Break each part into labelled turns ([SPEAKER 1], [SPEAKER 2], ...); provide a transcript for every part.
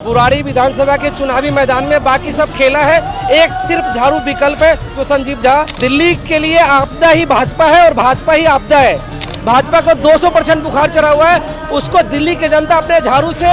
[SPEAKER 1] बुराड़ी विधानसभा के चुनावी मैदान में बाकी सब खेला है, एक सिर्फ झाड़ू विकल्प है जो संजीव झा। दिल्ली के लिए आपदा ही भाजपा है और भाजपा ही आपदा है। भाजपा को 200% बुखार चढ़ा हुआ है, उसको दिल्ली की जनता अपने झाड़ू से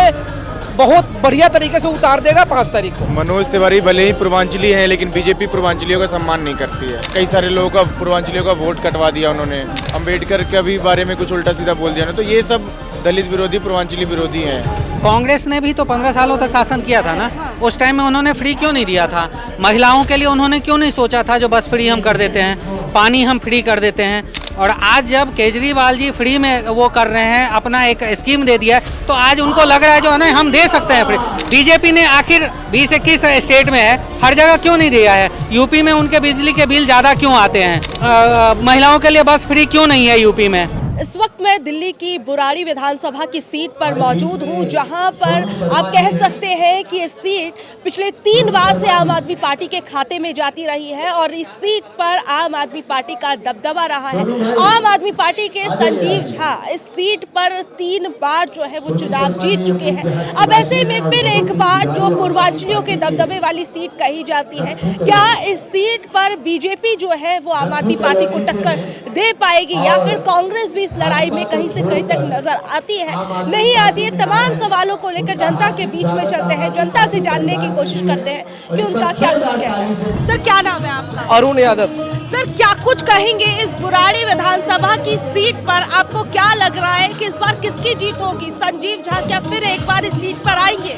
[SPEAKER 1] बहुत बढ़िया तरीके से उतार देगा 5 तारीख को।
[SPEAKER 2] मनोज तिवारी भले ही पूर्वांचली हैं, लेकिन बीजेपी पूर्वांचलियों का सम्मान नहीं करती है। कई सारे लोगों का पूर्वांचलियों का वोट कटवा दिया उन्होंने, अम्बेडकर के भी बारे में कुछ उल्टा सीधा बोल दिया ना, तो ये सब दलित विरोधी पूर्वांचली विरोधी हैं।
[SPEAKER 3] कांग्रेस ने भी तो 15 सालों तक शासन किया था ना, उस टाइम में उन्होंने फ्री क्यों नहीं दिया था? महिलाओं के लिए उन्होंने क्यों नहीं सोचा था जो बस फ्री हम कर देते हैं, पानी हम फ्री कर देते हैं? और आज जब केजरीवाल जी फ्री में वो कर रहे हैं, अपना एक स्कीम दे दिया है, तो आज उनको लग रहा है जो है ना हम दे सकते हैं फ्री। बीजेपी ने आखिर 20-21 स्टेट में है, हर जगह क्यों नहीं दिया है? यूपी में उनके बिजली के बिल ज़्यादा क्यों आते हैं? महिलाओं के लिए बस फ्री क्यों नहीं है यूपी में?
[SPEAKER 4] इस वक्त मैं दिल्ली की बुराड़ी विधानसभा की सीट पर मौजूद हूं, जहां पर आप कह सकते हैं कि ये सीट पिछले 3 बार से आम आदमी पार्टी के खाते में जाती रही है और इस सीट पर आम आदमी पार्टी का दबदबा रहा है। आम आदमी पार्टी के संजीव झा इस सीट पर 3 बार जो है वो चुनाव जीत चुके हैं। अब ऐसे में फिर एक बार जो पूर्वांचलियों के दबदबे वाली सीट कही जाती है, क्या इस सीट पर बीजेपी जो है वो आम आदमी पार्टी को टक्कर दे पाएगी या फिर कांग्रेस भी इस लड़ाई में कहीं से कहीं तक नजर आती है, नहीं आती है? तमाम सवालों को लेकर जनता के बीच में चलते हैं, जनता से जानने की कोशिश करते हैं कि उनका क्या कुछ कहना है। सर, क्या नाम है आपका?
[SPEAKER 1] अरुण यादव।
[SPEAKER 4] सर, क्या कुछ कहेंगे इस बुराड़ी विधानसभा की सीट पर? आपको क्या लग रहा है कि इस बार किसकी जीत होगी? संजीव झा क्या फिर एक बार इस सीट पर आएंगे?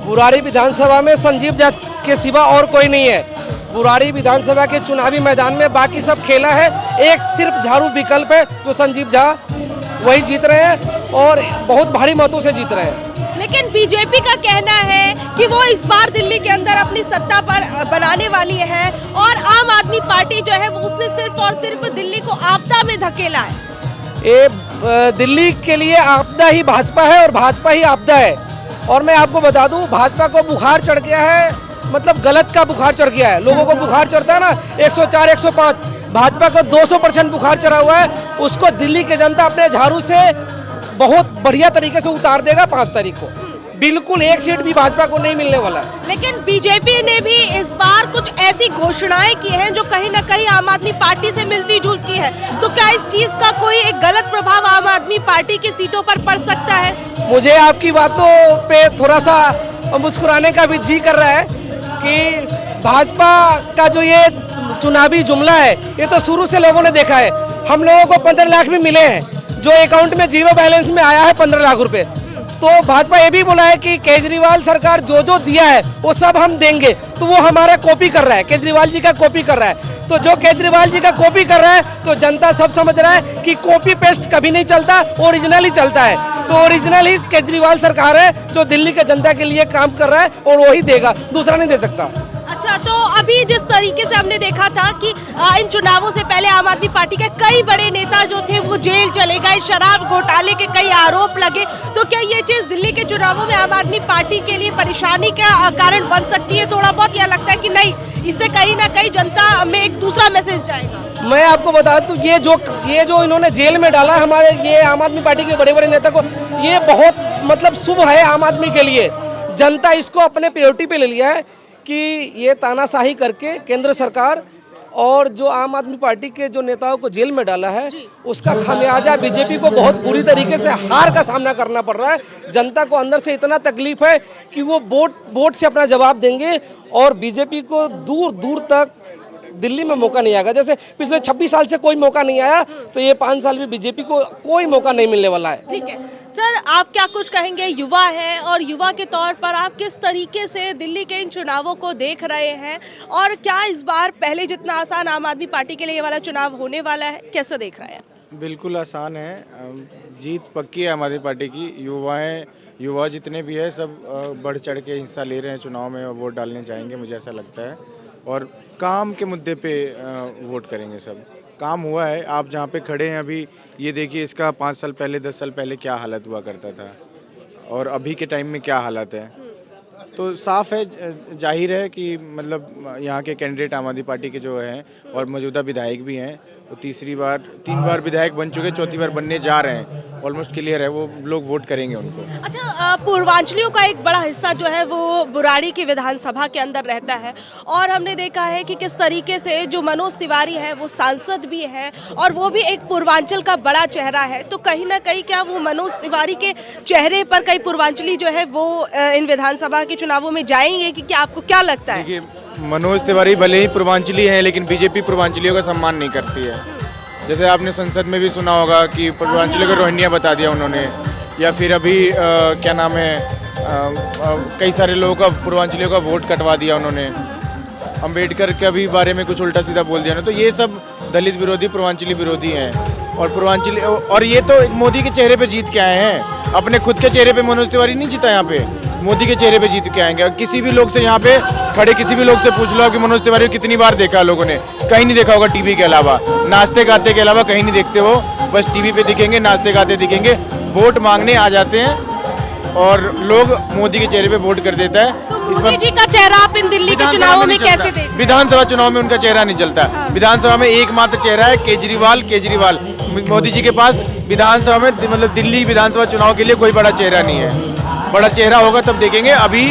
[SPEAKER 1] बुराड़ी विधानसभा में संजीव झा के सिवा और कोई नहीं है। बुराड़ी विधानसभा के चुनावी मैदान में बाकी सब खेला है, एक सिर्फ झाड़ू विकल्प है जो संजीव झा, वही जीत रहे हैं और बहुत भारी मतों से जीत रहे हैं।
[SPEAKER 4] लेकिन बीजेपी का कहना है कि वो इस बार दिल्ली के अंदर अपनी सत्ता पर बनाने वाली है और आम आदमी पार्टी जो है वो उसने सिर्फ और सिर्फ दिल्ली को आपदा में धकेला है।
[SPEAKER 1] ये दिल्ली के लिए आपदा ही भाजपा है और भाजपा ही आपदा है। और मैं आपको बता दूं, भाजपा को बुखार चढ़ गया है, मतलब गलत का बुखार चढ़ गया है। लोगों को बुखार चढ़ता है ना 104, 105, भाजपा को 200% बुखार चढ़ा हुआ है, उसको दिल्ली की जनता अपने झाड़ू से बहुत बढ़िया तरीके से उतार देगा 5 तारीख को। बिल्कुल एक सीट भी भाजपा को नहीं मिलने वाला है।
[SPEAKER 4] लेकिन बीजेपी ने भी इस बार कुछ ऐसी घोषणाएं की हैं जो कहीं ना कहीं आम आदमी पार्टी से मिलती जुलती है, तो क्या इस चीज का कोई एक गलत प्रभाव आम आदमी पार्टी की सीटों पर पड़ सकता है?
[SPEAKER 1] मुझे आपकी बातों पे थोड़ा सा मुस्कुराने का भी जी कर रहा है कि भाजपा का जो ये चुनावी जुमला है, ये तो शुरू से लोगों ने देखा है। हम लोगों को 15 लाख भी मिले हैं, जो अकाउंट में 0 बैलेंस में आया है 15 लाख रुपए। तो भाजपा ये भी बोला है कि केजरीवाल सरकार जो जो दिया है वो सब हम देंगे, तो वो हमारा कॉपी कर रहा है, केजरीवाल जी का कॉपी कर रहा है। तो जो केजरीवाल जी का कॉपी कर रहा है, तो जनता सब समझ रहा है कि कॉपी पेस्ट कभी नहीं चलता, ओरिजिनल ही चलता है। तो ओरिजिनल ही केजरीवाल सरकार है जो दिल्ली के जनता के लिए काम कर रहा है और वही देगा, दूसरा नहीं दे सकता।
[SPEAKER 4] अच्छा, तो अभी जिस तरीके से हमने देखा था कि इन चुनावों से पहले आम आदमी पार्टी के कई बड़े नेता जो थे वो जेल चले गए, शराब घोटाले के कई आरोप लगे, तो क्या ये चीज दिल्ली के चुनावों में आम आदमी पार्टी के लिए परेशानी का कारण बन सकती है? थोड़ा बहुत यह लगता है कि नहीं, इससे कहीं ना कहीं जनता में एक दूसरा मैसेज जाएगा।
[SPEAKER 1] मैं आपको बता दूं, ये जो इन्होंने जेल में डाला हमारे ये आम आदमी पार्टी के बड़े बड़े नेता को, ये बहुत मतलब शुभ है आम आदमी के लिए। जनता इसको अपने प्रायोरिटी पे ले लिया है कि ये तानाशाही करके केंद्र सरकार और जो आम आदमी पार्टी के जो नेताओं को जेल में डाला है, उसका खामियाजा बीजेपी को बहुत बुरी तरीके से हार का सामना करना पड़ रहा है। जनता को अंदर से इतना तकलीफ है कि वो वोट से अपना जवाब देंगे और बीजेपी को दूर दूर तक दिल्ली में मौका नहीं आएगा। जैसे पिछले 26 साल से कोई मौका नहीं आया, तो ये 5 साल में बीजेपी को कोई मौका नहीं मिलने वाला है।
[SPEAKER 4] ठीक है सर, आप क्या कुछ कहेंगे? युवा है और युवा के तौर पर आप किस तरीके से दिल्ली के इन चुनावों को देख रहे हैं और क्या इस बार पहले जितना आसान आम आदमी पार्टी के लिए ये वाला चुनाव होने वाला है? कैसे देख रहे हैं?
[SPEAKER 2] बिल्कुल आसान है, जीत पक्की है आम आदमी पार्टी की। युवा जितने भी है सब बढ़ चढ़ के हिस्सा ले रहे हैं चुनाव में और वोट डालने जाएंगे, मुझे ऐसा लगता है। और काम के मुद्दे पे वोट करेंगे सब। काम हुआ है, आप जहाँ पे खड़े हैं अभी ये देखिए, इसका 5 साल पहले 10 साल पहले क्या हालत हुआ करता था और अभी के टाइम में क्या हालत है। तो साफ है, जाहिर है कि मतलब यहाँ के कैंडिडेट आम आदमी पार्टी के जो हैं और मौजूदा विधायक भी हैं, वो तीन बार विधायक बन चुके, चौथी बार बनने जा रहे हैं, ऑलमोस्ट क्लियर है, वो लोग वोट करेंगे उनको।
[SPEAKER 4] अच्छा, पूर्वांचलियों का एक बड़ा हिस्सा जो है वो बुराड़ी की विधानसभा के अंदर रहता है और हमने देखा है कि किस तरीके से जो मनोज तिवारी है वो सांसद भी है और वो भी एक पूर्वांचल का बड़ा चेहरा है, तो कहीं ना कहीं क्या वो मनोज तिवारी के चेहरे पर कई पूर्वांचली जो है वो इन विधानसभा के चुनावों में जाएंगे कि क्या, आपको क्या लगता है?
[SPEAKER 2] देखिए, मनोज तिवारी भले ही पूर्वांचली हैं, लेकिन बीजेपी पूर्वांचलियों का सम्मान नहीं करती है। जैसे आपने संसद में भी सुना होगा कि पूर्वांचलियों को रोहिंग्या बता दिया उन्होंने, या फिर अभी क्या नाम है, कई सारे लोगों का पूर्वांचलियों का वोट कटवा दिया उन्होंने, अंबेडकर के भी बारे में कुछ उल्टा सीधा बोल दिया ना। तो ये सब दलित विरोधी, पूर्वांचली विरोधी हैं। और ये तो मोदी के चेहरे पे जीत के आए हैं, अपने खुद के चेहरे पे मनोज तिवारी नहीं जीता, यहाँ पे मोदी के चेहरे पे जीत के आएंगे। किसी भी लोग से यहाँ पे खड़े किसी भी लोग से पूछ लो कि मनोज तिवारी को कितनी बार देखा लोगों ने, कहीं नहीं देखा होगा टीवी के अलावा, नाचते गाते के अलावा कहीं नहीं देखते वो, बस टीवी पे दिखेंगे, नाचते गाते दिखेंगे, वोट मांगने आ जाते हैं और लोग मोदी के चेहरे पे वोट कर देता है।
[SPEAKER 4] मोदी जी का चेहरा आप इन दिल्ली के चुनावों में कैसे देखते हैं?
[SPEAKER 2] विधानसभा चुनाव में उनका चेहरा नहीं चलता। विधानसभा में एकमात्र चेहरा है केजरीवाल। मोदी जी के पास विधानसभा में, मतलब दिल्ली विधानसभा चुनाव के लिए कोई बड़ा चेहरा नहीं है। बड़ा चेहरा होगा तब देखेंगे, अभी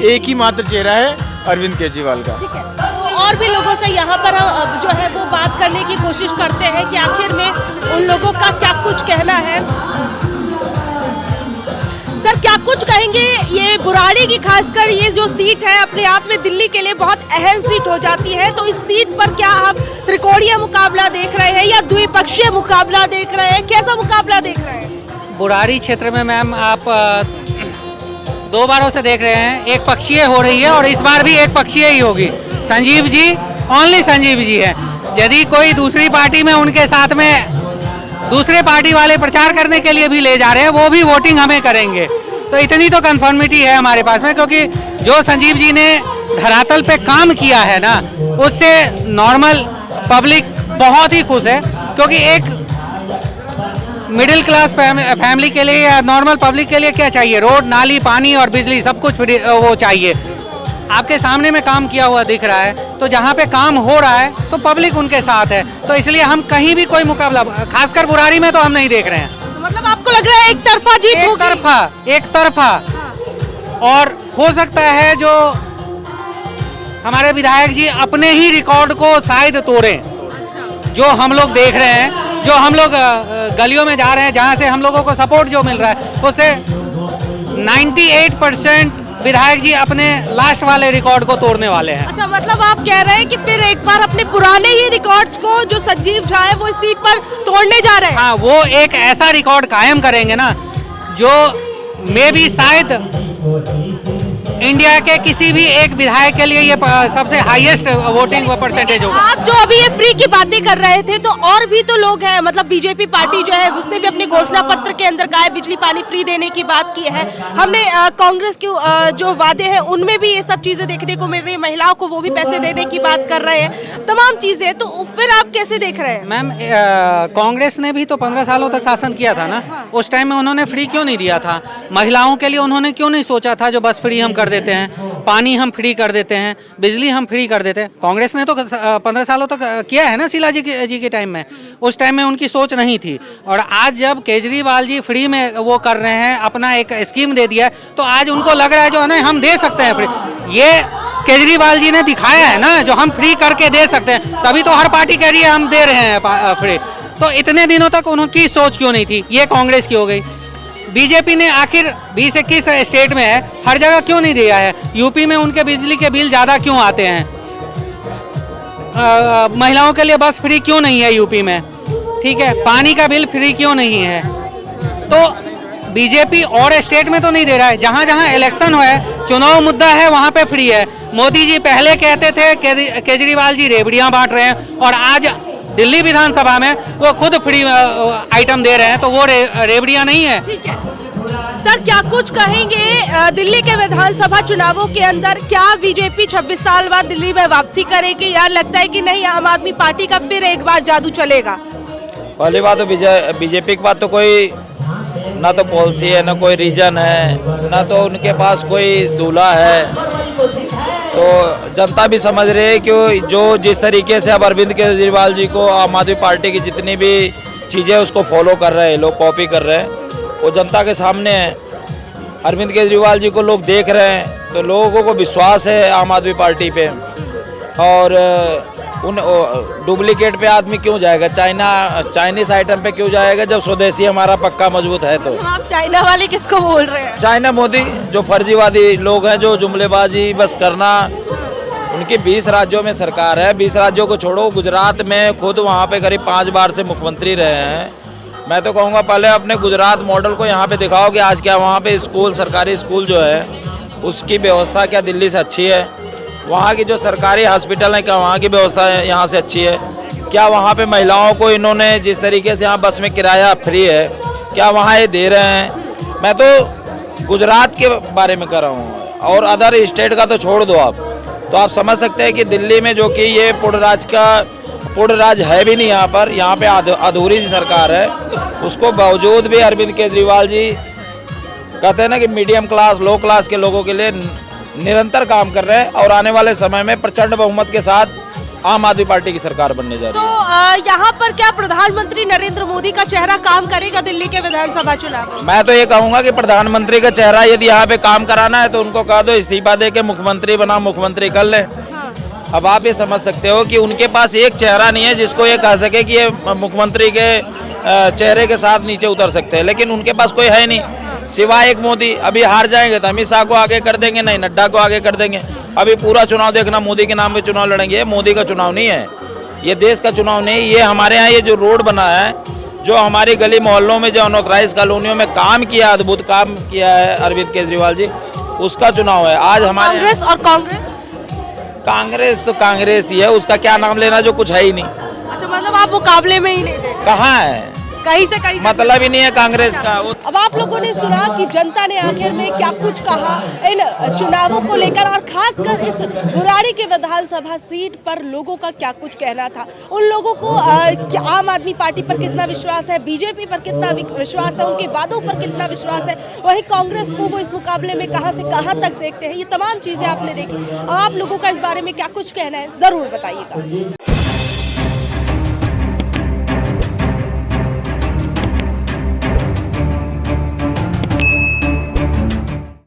[SPEAKER 2] एक ही मात्र चेहरा है अरविंद केजरीवाल का।
[SPEAKER 4] और भी लोगों से यहाँ पर हम जो है वो बात करने की कोशिश करते हैं कि आखिर में उन लोगों का क्या कुछ कहना है। सर, क्या कुछ कहेंगे, ये बुराड़ी की खासकर ये जो सीट है अपने आप में दिल्ली के लिए बहुत अहम सीट हो जाती है, तो इस सीट पर क्या आप त्रिकोणीय मुकाबला देख रहे हैं या द्विपक्षीय मुकाबला देख रहे हैं, कैसा मुकाबला देख रहे हैं?
[SPEAKER 3] बुराड़ी क्षेत्र में मैम आप 2 बारों से देख रहे हैं, एक पक्षीय हो रही है और इस बार भी एक पक्षीय ही होगी। संजीव जी, ओनली संजीव जी है। यदि कोई दूसरी पार्टी में उनके साथ में दूसरे पार्टी वाले प्रचार करने के लिए भी ले जा रहे हैं, वो भी वोटिंग हमें करेंगे। तो इतनी तो कन्फर्मिटी है हमारे पास में, क्योंकि जो संजीव जी ने धरातल पे काम किया है ना, उससे नॉर्मल पब्लिक बहुत ही खुश है। क्योंकि एक मिडिल क्लास फैमिली के लिए या नॉर्मल पब्लिक के लिए क्या चाहिए? रोड, नाली, पानी और बिजली, सब कुछ वो चाहिए। आपके सामने में काम किया हुआ दिख रहा है, तो जहाँ पे काम हो रहा है तो पब्लिक उनके साथ है। तो इसलिए हम कहीं भी कोई मुकाबला, खासकर बुराड़ी में तो हम नहीं देख रहे हैं।
[SPEAKER 4] तो मतलब आपको लग रहा है एक तरफा जीत होगी?
[SPEAKER 3] एक तरफा। और हो सकता है जो हमारे विधायक जी अपने ही रिकॉर्ड को शायद तोड़ें। जो हम लोग देख रहे हैं, जो हम लोग गलियों में जा रहे हैं, जहाँ से हम लोगों को सपोर्ट जो मिल रहा है, उससे 98% विधायक जी अपने लास्ट वाले रिकॉर्ड को तोड़ने वाले हैं।
[SPEAKER 4] अच्छा, मतलब आप कह रहे हैं कि फिर एक बार अपने पुराने ही रिकॉर्ड्स को जो संजीव झा है वो इस सीट पर तोड़ने जा रहे हैं?
[SPEAKER 3] हाँ, वो एक ऐसा रिकॉर्ड कायम करेंगे ना जो मे भी शायद इंडिया के किसी भी एक विधायक के लिए ये सबसे हाईएस्ट वोटिंग परसेंटेज होगा।
[SPEAKER 4] आप जो अभी ये फ्री की बातें कर रहे थे, तो और भी तो लोग हैं, मतलब बीजेपी पार्टी जो है उसने भी अपने घोषणा पत्र के अंदर कहा है बिजली पानी फ्री देने की बात की है। हमने कांग्रेस के जो वादे हैं उनमें भी ये सब चीजें देखने को मिल रही है, महिलाओं को वो भी पैसे देने की बात कर रहे हैं, तमाम चीजें। तो फिर आप कैसे देख रहे हैं?
[SPEAKER 3] मैम, कांग्रेस ने भी तो 15 सालों तक शासन किया था ना। उस टाइम में उन्होंने फ्री क्यों नहीं दिया था? महिलाओं के लिए उन्होंने क्यों नहीं सोचा था जो बस फ्री हम कर देते हैं, पानी हम फ्री कर देते हैं, बिजली हम फ्री कर देते हैं? कांग्रेस ने तो 15 सालों तक किया है ना शीला जी के टाइम में। उस टाइम में उनकी सोच नहीं थी। और आज जब केजरीवाल जी फ्री में वो कर रहे हैं, अपना एक स्कीम दे दिया है, तो आज उनको लग रहा है जो है ना हम दे सकते हैं फ्री। ये केजरीवाल जी ने दिखाया है ना जो हम फ्री करके दे सकते हैं, तभी तो हर पार्टी कह रही है हम दे रहे हैं फ्री। तो इतने दिनों तक उनकी सोच क्यों नहीं थी? ये कांग्रेस की हो गई। बीजेपी ने आखिर 20-21 स्टेट में है, हर जगह क्यों नहीं दिया है? यूपी में उनके बिजली के बिल ज़्यादा क्यों आते हैं? महिलाओं के लिए बस फ्री क्यों नहीं है यूपी में? ठीक है, पानी का बिल फ्री क्यों नहीं है? तो बीजेपी और स्टेट में तो नहीं दे रहा है। जहाँ जहाँ इलेक्शन है, चुनाव मुद्दा है, वहाँ पे फ्री है। मोदी जी पहले कहते थे केजरीवाल जी रेवड़ियाँ बांट रहे हैं, और आज दिल्ली विधानसभा में वो खुद फ्री आइटम दे रहे हैं, तो वो रेवड़ियाँ नहीं है।
[SPEAKER 4] ठीक है सर, क्या कुछ कहेंगे दिल्ली के विधानसभा चुनावों के अंदर? क्या बीजेपी 26 साल बाद दिल्ली में वापसी करेगी, या लगता है कि नहीं आम आदमी पार्टी का फिर एक बार जादू चलेगा?
[SPEAKER 5] पहली बात तो बीजेपी के पास तो कोई ना तो पॉलिसी है, ना कोई रीजन है, ना तो उनके पास कोई दूल्हा है। तो जनता भी समझ रही है कि जो जिस तरीके से अब अरविंद केजरीवाल जी को आम आदमी पार्टी की जितनी भी चीज़ें उसको फॉलो कर रहे हैं, लोग कॉपी कर रहे हैं, वो जनता के सामने है। अरविंद केजरीवाल जी को लोग देख रहे हैं तो लोगों को विश्वास है आम आदमी पार्टी पे। और उन डुप्लीकेट पे आदमी क्यों जाएगा, चाइनीज आइटम पे क्यों जाएगा जब स्वदेशी हमारा पक्का मजबूत है। तो
[SPEAKER 4] आप चाइना वाले किसको बोल रहे हैं?
[SPEAKER 5] चाइना मोदी, जो फर्जीवादी लोग हैं, जो जुमलेबाजी बस करना। उनकी 20 राज्यों में सरकार है, 20 राज्यों को छोड़ो, गुजरात में खुद वहाँ पे करीब 5 बार से मुख्यमंत्री रहे हैं। मैं तो कहूँगा पहले अपने गुजरात मॉडल को यहाँ पे दिखाओ कि आज क्या वहाँ पे स्कूल, सरकारी स्कूल जो है उसकी व्यवस्था क्या दिल्ली से अच्छी है, वहाँ की जो सरकारी हॉस्पिटल है क्या वहाँ की व्यवस्था है यहाँ से अच्छी है, क्या वहाँ पे महिलाओं को इन्होंने जिस तरीके से यहाँ बस में किराया फ्री है क्या वहाँ ये दे रहे हैं। मैं तो गुजरात के बारे में कर रहा हूँ और अदर स्टेट का तो छोड़ दो आप। तो आप समझ सकते हैं कि दिल्ली में जो कि ये पूर्ण राज है भी नहीं, यहाँ पे अधूरी सी सरकार है, उसको बावजूद भी अरविंद केजरीवाल जी कहते हैं ना कि मीडियम क्लास, लो क्लास के लोगों के लिए निरंतर काम कर रहे हैं और आने वाले समय में प्रचंड बहुमत के साथ आम आदमी पार्टी की सरकार बनने जा रही है।
[SPEAKER 4] तो यहाँ पर क्या प्रधानमंत्री नरेंद्र मोदी का चेहरा काम करेगा दिल्ली के विधानसभा चुनाव में?
[SPEAKER 5] मैं तो ये कहूँगा कि प्रधानमंत्री का चेहरा यदि यहाँ पे काम कराना है तो उनको कह दो इस्तीफा दे के मुख्यमंत्री बना, मुख्यमंत्री कर ले। अब आप ये समझ सकते हो कि उनके पास एक चेहरा नहीं है जिसको ये कह सके कि ये मुख्यमंत्री के चेहरे के साथ नीचे उतर सकते हैं, लेकिन उनके पास कोई है नहीं सिवाय एक मोदी। अभी हार जाएंगे तो अमित शाह को आगे कर देंगे, नहीं नड्डा को आगे कर देंगे। अभी पूरा चुनाव देखना मोदी के नाम पे चुनाव लड़ेंगे। ये मोदी का चुनाव नहीं है, ये देश का चुनाव नहीं। ये हमारे यहाँ ये जो रोड बना है, जो हमारी गली मोहल्लों में जो अनऑथराइज कॉलोनियों में काम किया, अद्भुत काम किया है अरविंद केजरीवाल जी, उसका चुनाव है आज हमारे।
[SPEAKER 4] कांग्रेस और
[SPEAKER 5] कांग्रेस तो कांग्रेस ही है, उसका क्या नाम लेना जो कुछ है ही नहीं।
[SPEAKER 4] अच्छा, मतलब आप मुकाबले में ही नहीं देख,
[SPEAKER 5] कहाँ है,
[SPEAKER 4] कहीं से कहीं
[SPEAKER 5] मतलब ही नहीं है कांग्रेस का।
[SPEAKER 4] अब आप लोगों ने सुना कि जनता ने आखिर में क्या कुछ कहा इन चुनावों को लेकर, और खासकर इस बुराड़ी के विधानसभा सीट पर लोगों का क्या कुछ कहना था। उन लोगों को आम आदमी पार्टी पर कितना विश्वास है, बीजेपी पर कितना विश्वास है, उनके वादों पर कितना विश्वास है, वहीं कांग्रेस को वो इस मुकाबले में कहां से कहां तक देखते हैं, ये तमाम चीजें आपने देखी। अब आप लोगों का इस बारे में क्या कुछ कहना है जरूर बताइएगा।